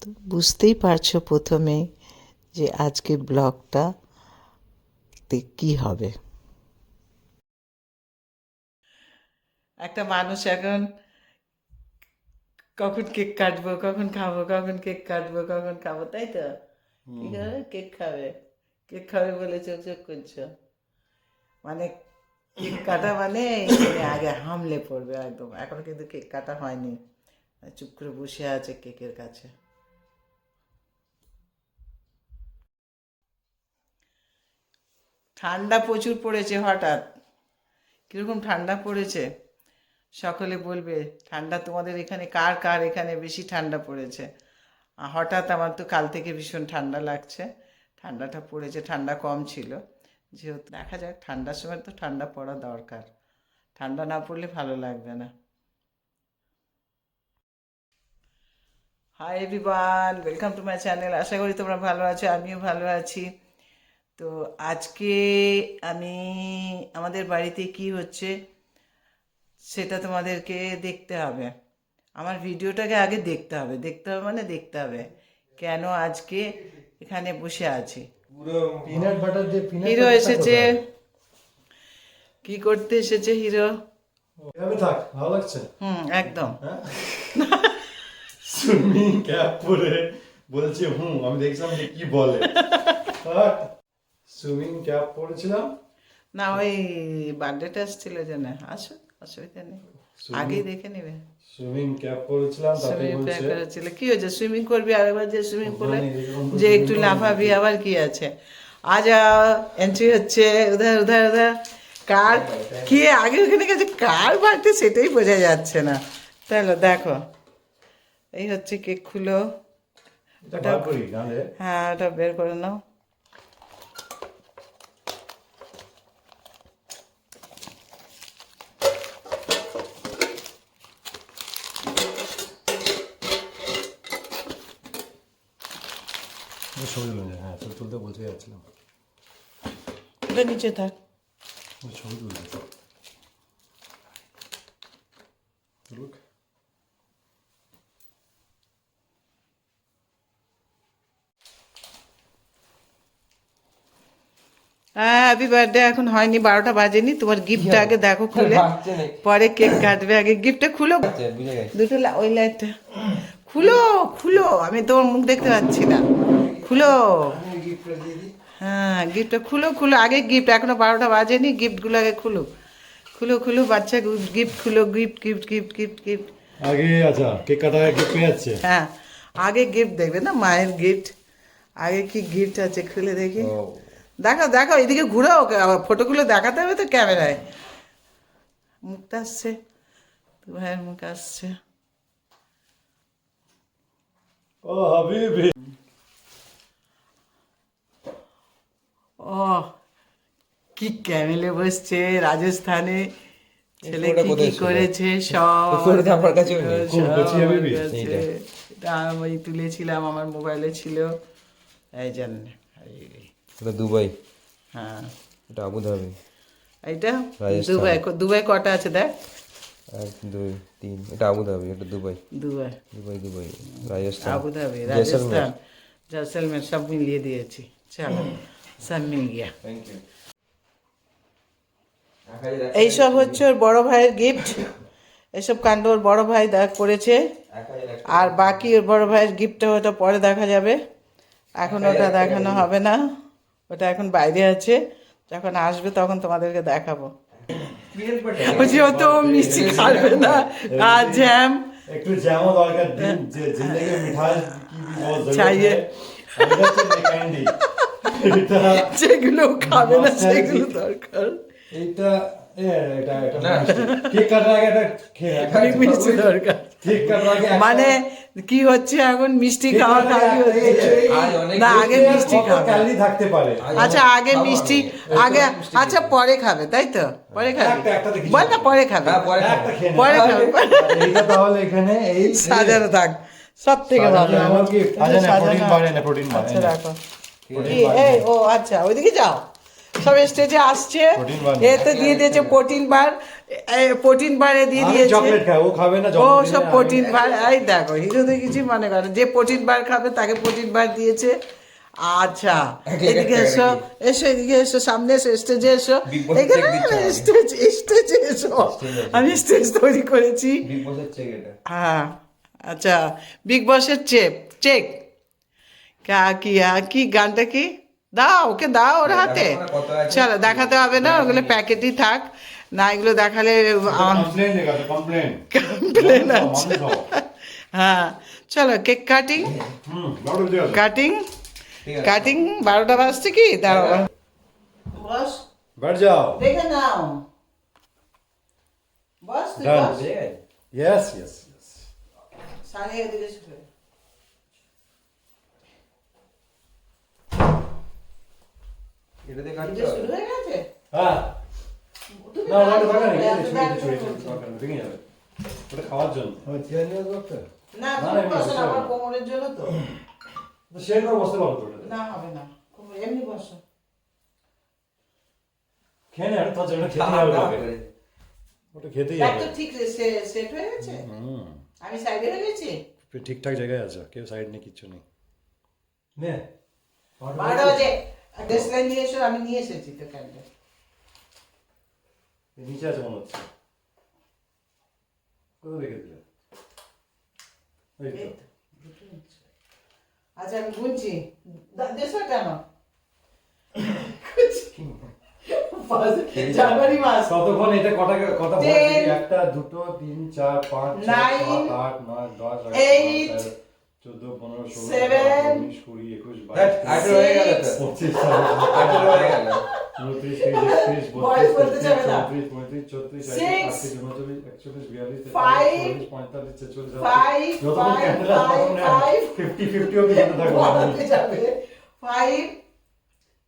তো বুঝতেই পারছো প্রথমেই যে আজকে ব্লগটাতে কি হবে। একটা মানুষ এখন কখন কেক কাটবো, কখন খাবো, কখন কেক কাটবো, কখন খাবো, তাই তো? কি করে কেক খাবে? কেক খাবে বলে চোখ চোখ করছো, মানে কেক কাটা মানে আগে হামলে পড়বে একদম। এখন কিন্তু কেক কাটা হয়নি, চুপ করে বসে আছে কেকের কাছে। ঠান্ডা প্রচুর পড়েছে হঠাৎ। কীরকম ঠান্ডা পড়েছে সকলে বলবে। ঠান্ডা তোমাদের এখানে কার কার এখানে বেশি ঠান্ডা পড়েছে? হঠাৎ আমার তো কাল থেকে ভীষণ ঠান্ডা লাগছে। ঠান্ডাটা পড়েছে, ঠান্ডা কম ছিল যেহেতু। দেখা যাক, ঠান্ডার সময় তো ঠান্ডা পড়া দরকার, ঠান্ডা না পড়লে ভালো লাগবে না। Hi everyone, welcome to my channel. আশা করি তোমরা ভালো আছো, আমিও ভালো আছি। তো আজকে আমি আমাদের বাড়িতে কি হচ্ছে সেটা তোমাদেরকে দেখতে হবে। আমার ভিডিওটাকে আগে দেখতে হবে, দেখতে হবে মানে দেখতে হবে কেন আজকে এখানে বসে আছি। হিরো এসেছে। কি করতে এসেছে হিরো? থাক, ভালো লাগছে। একদম। সুইমিং ক্যাপ পরে বলছে আমি দেখছিলাম যে কি বলে। সুইমিং ক্যাপ পরেছিলাম না, ওই বার্থডেটা আসছিল জন্য। আসো, অসুবিধা নেই, আগেই দেখে নেবে। সুইমিং ক্যাপ পরেছিলাম, তাতে সুইমিং বলছে করেছিল, কি হয়েছে? সুইমিং করবি আরেকবার, যে সুইমিং পুলে যে একটু লাফাবি, আবার কি আছে? আজ এন্ট্রি হচ্ছে উধার উধার উধার। কার কে আগে ওখানে গেছে, কার বাড়িতে সেটাই বোঝা যাচ্ছে না। তাহলে দেখো, এই হচ্ছে কেক খুলো। এটা বার করি নালে। হ্যাঁ, ওটা বের করে নাও। ছবি তুলে, হ্যাঁ ছবি তুলতে বলতে যাচ্ছিলাম। ওটা নিচে থাক। ছবি তুলতে তুলুক। হ্যাঁ, হ্যাপি বার্থডে এখন হয়নি, 12টা বাজেনি। তোমার গিফটটা আগে দেখো খুলে, পরে কেক কাটবে। আগে গিফটটা খুলো, দুটো ওই লাইটটা খুলো খুলো। আমি তোমার মুখ দেখতে পাচ্ছি না, খুলো। হ্যাঁ, গিফটটা খুলো খুলো আগে। গিফট এখনো 12টা বাজেনি, গিফটগুলো আগে খুলো খুলো খুলো। বাচ্চা গিফট খুলো, gift gift gift gift gift আগে। আচ্ছা, কেক কাটা গিফট পেয়ে যাচ্ছে। হ্যাঁ, আগে গিফট দেখবে না, মায়ের গিফট। আগে কি গিফট আছে খুলে দেখি। দেখো দেখো, এদিকে ঘুরাও, ফটোগুলো দেখাতে হবে তো ক্যামেরায়। মুখটা আসছে, ভাইয়ের মুখ আসছে। ও হাবিবি। ও কি ক্যামেলে বসছে রাজস্থানে। ছেলে কি কি করেছে সব আমার কাছে এটা আমি তুলেছিলাম, আমার মোবাইলে ছিল। এই জন্য এটা দুবাই, হ্যাঁ এটা আবুধাবি, এইটা রাজস্থান। দুবাই। দুবাই কটা আছে দেখ? 1 2 3, এটা আবুধাবি, এটা Dubai. Dubai, Dubai Dubai, Rajasthan, Abu Dhabi, Jaisalmer. Rajasthan, Jaisalmer सब मिलिए दिएছি। चलो, सब मिल गया। Thank you. এইসব হচ্ছে ওর বড় ভাইয়ের গিফট। এসব কাণ্ড ওর বড় ভাই করেছে। আর বাকি ওর বড় ভাইয়ের গিফটটা ওটা পরে দেখা যাবে, এখন ওটা দেখানো হবে না। ওটা এখন বাইরে আছে, যখন আসবে তখন তোমাদেরকে দেখাবো। যেহেতু ও মিষ্টি খাবে না, আর জ্যাম একটু জ্যামও দরকার। দিন যে জিন্দেগি মিঠাস কি বহুত জরুরত চাইয়ে। है। এটা ক্যান্ডি, এটা যেগুলো খাবে না সেগুলো দরকার। এটা এটা কেক কাটার আগে এটা খেয়ে মিষ্টি দরকার। কেক কাটার আগে মানে কি হচ্ছে এখন, মিষ্টি খাওয়া খাওয়া হচ্ছে না, আগে মিষ্টি খাবে। ক্যালোরি থাকতে পারে। আচ্ছা আগে মিষ্টি, আগে আচ্ছা পরে খাবে, তাই তো? পরে খাবে, একটা দেখি। বল না পরে খাবে, একটা খেয়ে নে। পরে খাবে। এইটা তাহলে এখানে এই সাজানো থাক, সব থেকে ভালো। আমার কি সাজানো। প্রোটিন বাড়ে না, প্রোটিন বাড়ে। আচ্ছা রাখো। কি এই ও আচ্ছা ওইদিকে যাও, সব স্টেজে আসছে। Protein bar। এতে দিয়ে দিয়েছে প্রোটিন বার, প্রোটিন বারে দিয়ে আমি দিয়েছে। চকলেট খাই, ও খাবে না ও জন্মদিনে, সব আমি- প্রোটিন বার, এই দেখো হিরো তো কিছু মনে করে, যে প্রোটিন বার খাবে তাকে প্রোটিন বার দিয়েছে। আচ্ছা এদিকে এসো, এসো এদিকে এসো, সামনে এসো, স্টেজে এসো, Big Boss এখানে check দিচ্ছে আমাকে। স্টেজে এসো, আমি স্টেজ তৈরি করেছি। বিগ বসের চেক এটা। হ্যাঁ আচ্ছা, বিগ বসের চেক চেক কি গানটা কি, দাও ওকে, দাও ওর হাতে। দেখাবো না কত আছে। চলো দেখাতে হবে না, ওগুলো প্যাকেটই থাক, না এগুলো দেখালে কমপ্লেন লেখা আছে, কমপ্লেন। কমপ্লেন আছে। হ্যাঁ চলো কেক কাটিং, বড় দিয়ে আছে। কাটিং ঠিক আছে। কাটিং, 12টা বাজছে কি, দাঁড়াও বস, बैठ जाओ। দেখে নাও বস, তুই Done। বস, यस यस यस। সানি এদিকে এসে বস। এটাতে কাটতে এটা হবে। শুরু হয়ে গেছে? হ্যাঁ তুমি না রাগ ওটা দরকার নেই, করবে, এই এত ছুরি রাগ ছুরি করবে। দরকার নেই, ভেঙে যাবে। ওটা খাওয়ার জন্য। না না, তুমি এমনি বসো না, বসে আমার যাবে। কোমরের জন্য তো। তো শেয়ার করে বসতে পারো তো ওটাতে। না হবে না, কোমর এমনি বসো। খেয়ে নে, আমি তো ওটা খেতেই দাও, হবে দাও তোকে। করে। ওটা খেতেই ব্যাগ হবে। তো ঠিক সেট হয়ে গেছে, আমি সাইডে হয়ে গেছি। ঠিকঠাক জায়গায় আছে, কেউ সাইড নেই, কিচ্ছু নেই। নে 12টা বাজে, ডেস্কলাইন নিয়ে এসো, আমি নিয়ে এসেছি তো ক্যান্ডেল। নিচে আছে মনে হচ্ছে। কোথায় রেখে দিলে? এই তো। আচ্ছা আমি গুনছি, দেশো কেন, জানুয়ারি মাস, ততক্ষণ এটা কটা কটা বল? 10, 1 2 3 4 5 6 9, 7 8 9 10 8, 14 15 16 7, 19 20 21 ধ্যাৎ, 22 আঠেরো হয়ে গেল তো। 25 আঠেরো হয়ে গেল। 29 30 31 বয়স বলতে 32 যাবে না। 33 34 34 Six, 38 39 41 42 five, 43 44 five, 45 যতক্ষণ five, ক্যান্ডেল আছে ততক্ষণ five, 50 50 অবধি যেতে থাকবো। বাড়াতে যাবে। 5,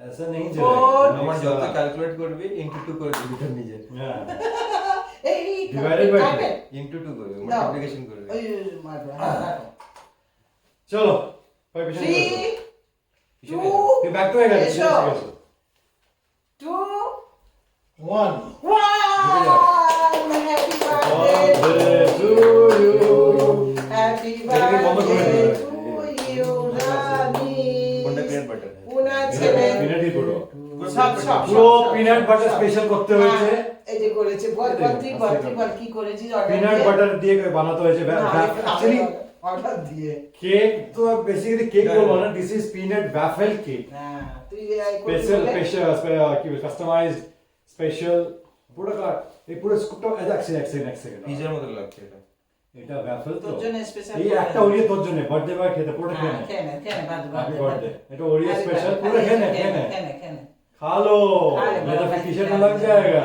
ऐसा नहीं Four, चलेगा। আমার যত ক্যালকুলেট করবি ইনটু 2 করে দিবি তোর নিজে। हाँ। এই Divided by two। কাপের। ইনটু 2 করবি, দাও। মাল্টিপ্লিকেশন করবি। ওই মারবে, হ্যাঁ, রাখো। चलो भाई पीछे 3, পিছনে 2, ये बैक तो है गाइस। এসো। 2, 1 One, happy birthday to you। happy এদিকে বন্ধ করে birthday দিও। to you, রানী। কোনটা পিনাট বাটার? পুনা ছেলে। পিনাটই পুরো সব, পুরো সব। পিনাট বাটার স্পেশাল করতে হয়েছে। হ্যাঁ, এই যে করেছে, বল তুই বল, তুই বল কি করেছিস order পিনাট দিয়ে? বাটার দিয়ে বানাতে হয়েছে। না, অ্যাকচুয়ালি order দিয়ে। কেক তো বেসিক্যালি কেক বলবো না, this is peanut waffle cake. হ্যাঁ, তুই এই করবি স্পেশাল বলে? স্পেশাল কি কাস্টমাইজড স্পেশাল পুরো এই পুরো স্কুপটা এক সেকেন্ড পিজার মতো লাগছে এটা। এটা ওয়াফেল তো তোর জন্য স্পেশাল এই একটা ওরিয়ে তোর জন্য বার্থডে বয় খেতে পুরো খেয়ে নে। খেয়ে নে, হ্যাপি বার্থডে। এটা ওরিয়ে স্পেশাল পুরো খেয়ে নে খেয়ে নে। खा लो खा ले, नहीं तो बड़ा फिर भाई, टी-शर्ट खा में ले, लग जाएगा।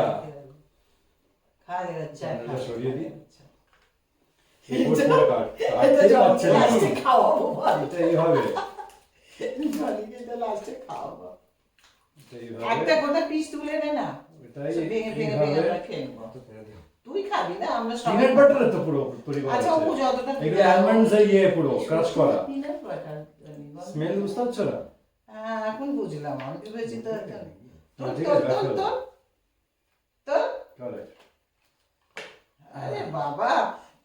खा ले बच्चा, मैंने खा तो ले। छोड़िए दी। अच्छा। এই পুরো কাট এটা আজকে জল পাচ্ছে না লাস্টে খাওয়াবো ভাই। এটা এই হবে জলিকে এটা লাস্টে খাওয়াবো। এটা এই হবে একটা গোটা পিস তুলে নে না। এটাই সব ভেঙে ভেঙে এইভাবে। ভেঙে আমরা খেয়ে নেবো। তুই খাবি না, আমরা সবাই পিনাট বাটার তো পুরো তৈরি করা আচ্ছা, ও আছে যতটা এগুলো অ্যালমন্ডস এর ইয়ে পুরো ক্রাশ করা পিনাট বাটার স্মেল বুঝতে পারছো না? হ্যাঁ, এখন বুঝলাম, আমি তো ভেবেছি তো না, ঠিক আছে, রাখো। তোর কারেক্ট আরে বাবা,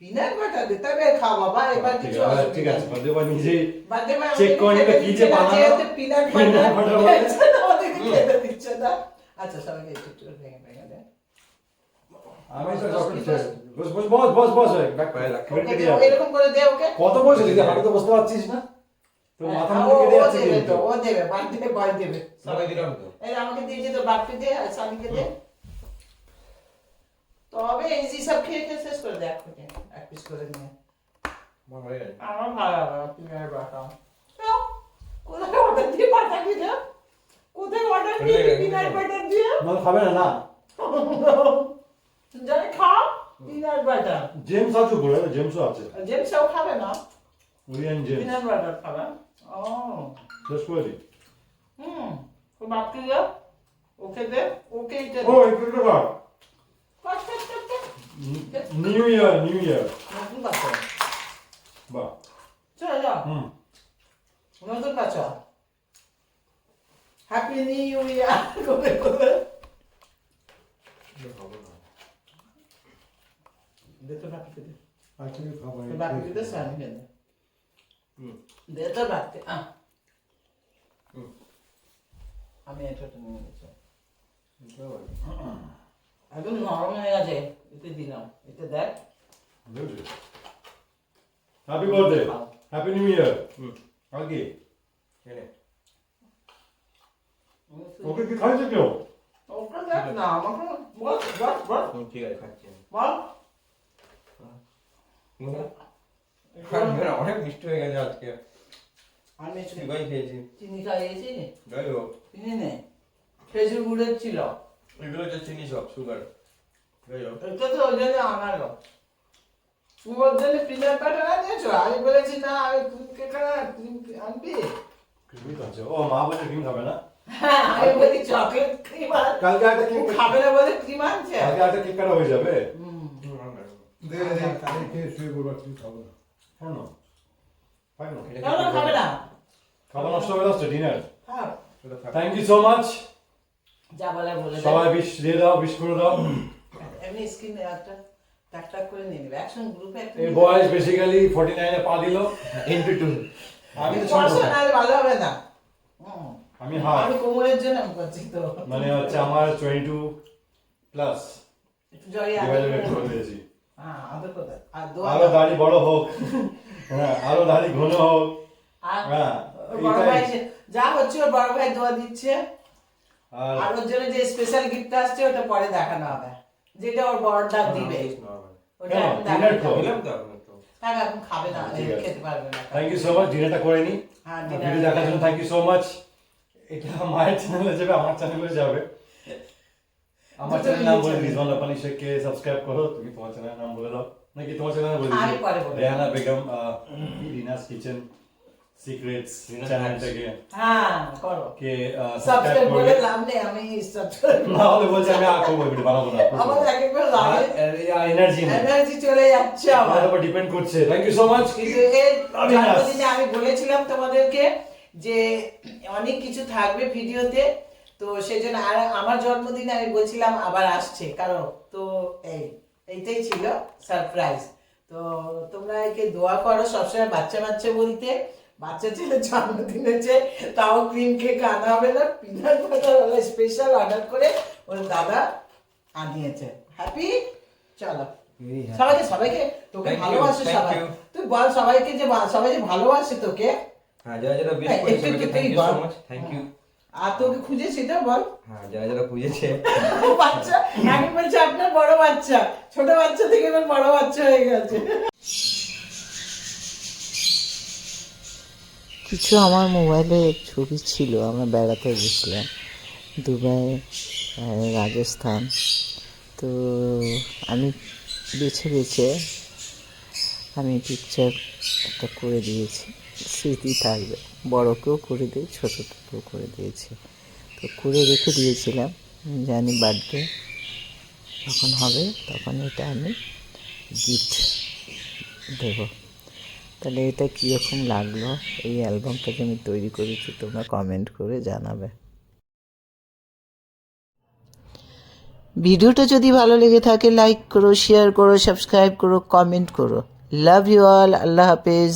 পিনাট বাটার দিতে হবে, খা বাবা, এবার ঠিক কিছু আছে, অসুবিধা ঠিক আছে নেই। বাদে বা নিজেই বাদে মা চেক করে নিবে কি যে বানানো পিনাট peanut বাটার butter বলে। আমাদেরকে খেতে দিচ্ছে না। আচ্ছা সবাইকে একটু একটু ভেঙে ভেঙে দে। আমি তো চকলেট চাই বস বস বস বস বস ব্যাক পায়ে লাগ। করে ওকে কেটে দে, যাবে এরকম করে দে ওকে। কত বসে দিদি হাতে তো বসতে পারছিস না তো মাথা হ্যাঁ, মুখে কেটে ও যাচ্ছে দেবে কিন্তু তো, ও দেবে, বাদ দেবে। সবাই দিলাম তো। এই আমাকে দিয়েছে তো, বাপকে দে আর স্বামীকে দে। তবে এই যে সব খেয়ে খেয়ে শেষ করে দে এক পিস করে নিয়ে। আমার হয়ে গেছে। আমার ভালো লাগে পিনাট বাটার। কোথায় অর্ডার দিয়ে পাঠাবি না? কোথায় অর্ডার দিয়ে পিনাট বাটার দিয়ে? না খাবে না না জানি খা পিনাট বাটার। জেমস আছে বলে জেমসও আছে জেমসও খাবে না ওরিয়ান জেমস পিনাট বাটার খাবে? ও শেষ করে দি তো বাপকে দে, ওকে দে, ওকে এটা ও দে। একটু কর কাট। নিউ ইয়ার নতুন বাচ্চা, বাহ চলে যা, নতুন বাচ্চা। হ্যাপি নিউ ইয়ার করে করে দে তো বাকিতে দে Actually, খাবার তো বাকিতে দে সানি দে দে তো বাকি আমি এটা নিয়ে নিচ্ছি একদম নরম হয়ে গেছে এতে দিলাম এতে দেখ Happy birthday. Happy New Year. আগে ওকে কি খাইছে কেউ? ওটা দেখ না আমাকে বল বল বল ঠিক আছে খাচ্ছি বল অনেক মিষ্টি হয়ে গেছে আজকে আমি চিবাই খেয়েছি চিনি খাইয়েছি যাই হোক চিনি নেই খেজুর গুড়ের ছিল এগুলো হচ্ছে চিনি সব সুগার যাই হোক এটা তো ওই জন্য আনালো তুমি ওর জন্য পিনাট বাটার আনিয়েছো আমি বলেছি না আমি ক্রিমকে খানা ক্রিম আনবি ক্রিমই খাচ্ছে ও মা বলে ক্রিম খাবে না হ্যাঁ আমি বলি চকলেট ক্রিম আর কালকে একটা কেক খাবে না বলে ক্রিম আনছে কালকে একটা কেক কাটা হয়ে যাবে দে আমি খেয়ে শুয়ে পড়বো তুই খাবো না কেন ফাইন কেন খাবে না খাবার নষ্ট হবে না ডিনার হ্যাঁ থ্যাংক ইউ সো মাচ যা বলে বলে দে। সবাই বিশ দিয়ে দাও বিশ করে দাও এমনি স্ক্রিনে একটা টাক টাক করে নিয়ে নেবে অ্যাকশন গ্রুপে একটা এই বয়স বেসিক্যালি 49 এ পা দিল ইনটু টু আমি তো ছোট পড়াশোনা নাহলে ভালো হবে না আমি হাফ আমি কোমরের জন্য আমি করছি তো মানে হচ্ছে আমার 22 প্লাস একটু জড়িয়ে ডিভাইডেড করে দিয়েছি হ্যাঁ আদর কথা আর দোয়া আরো দাড়ি বড় হোক হ্যাঁ আরো দাড়ি ঘন হোক আর হ্যাঁ ওর বড় এটাই। ভাই যা হচ্ছে ওর বড় ভাই দোয়া দিচ্ছে আর আর ওর জন্য যে স্পেশাল গিফট আসছে ওটা পরে দেখানো হবে যেটা ওর বড়টা দিবে ওটা কেন? এখন Dinner তো? দেখানো দিলাম হবে। তো হ্যাঁ এখন খাবে না ঠিক আছে। খেতে পারবে না থ্যাংক ইউ সো মাচ ডিনারটা করে নি হ্যাঁ, ভিডিও dinner দেখার জন্য থ্যাংক ইউ সো মাচ এটা মায়ের চ্যানেলে যাবে আমার চ্যানেলে যাবে আমার দুটো চ্যানেল নাম বলে channel। রিজওয়ান লাপানি শেখকে সাবস্ক্রাইব করো তুমি তোমার চ্যানেলের নাম বলে দাও নাকি তোমার চ্যানেল বলে আমি পরে বলবো। Rehana Begum Rina's kitchen secrets channel থেকে হ্যাঁ করো কে সাবস্ক্রাইব সাবস্ক্রাইব করে করবে লাভ নেই আমি সাবস্ক্রাইব না হলে বলছি আমি আর করবো ভিডিও বানাবো না আমার এক একবার লাগে এনার্জি নেই এনার্জি চলে যাচ্ছে আমার আমার উপর ডিপেন্ড করছে থ্যাংক ইউ সো মাচ কিন্তু এর আমি নাচ। জন্মদিনে আমি বলেছিলাম তোমাদেরকে যে অনেক কিছু থাকবে ভিডিওতে তো সেই জন্য আর আমার জন্মদিনে আমি বলছিলাম আবার আসছে কারণ তো এইটাই ছিল সারপ্রাইজ তো তোমরা একে দোয়া করো সবসময় বাচ্চা বাচ্চা বলতে বাচ্চা ছেলে জন্মদিন হচ্ছে তাও ক্রিম কেক আনা হবে না পিনাট বাটার স্পেশাল অর্ডার করে ওর দাদা আনিয়েছে হ্যাপি চলো সবাইকে সবাইকে তোকে Thank you, ভালোবাসে thank সবাই you. তুই বল সবাইকে যে সবাই যে ভালোবাসে তোকে হ্যাঁ যারা যারা বেশ হ্যাঁ, করেছে একটু থ্যাংক ইউ বল। সো মাচ থ্যাংক ইউ আর তোকে খুঁজে সেটা বল হ্যাঁ যারা যারা খুঁজেছে বাচ্চা আমি বলছি আপনার বড় বাচ্চা ছোট বাচ্চা থেকে এবার বড় বাচ্চা হয়ে গেছে কিছু আমার মোবাইলে ছবি ছিল আমরা বেড়াতে গেছিলাম দুবাই রাজস্থান তো আমি বেছে বেছে আমি পিকচার একটা করে দিয়েছি স্মৃতি থাকবে বড়কেও করে দিই ছোটোকেও করে দিয়েছি তো করে রেখে দিয়েছিলাম জানি বার্থডে যখন হবে তখন এটা আমি গিফট দেবো তাহলে এটা কীরকম লাগলো এই অ্যালবামটা যে আমি তৈরি করেছি তোমরা কমেন্ট করে জানাবে ভিডিওটা যদি ভালো লেগে থাকে লাইক করো শেয়ার করো সাবস্ক্রাইব করো কমেন্ট করো লাভ ইউ অল আল্লাহ হাফেজ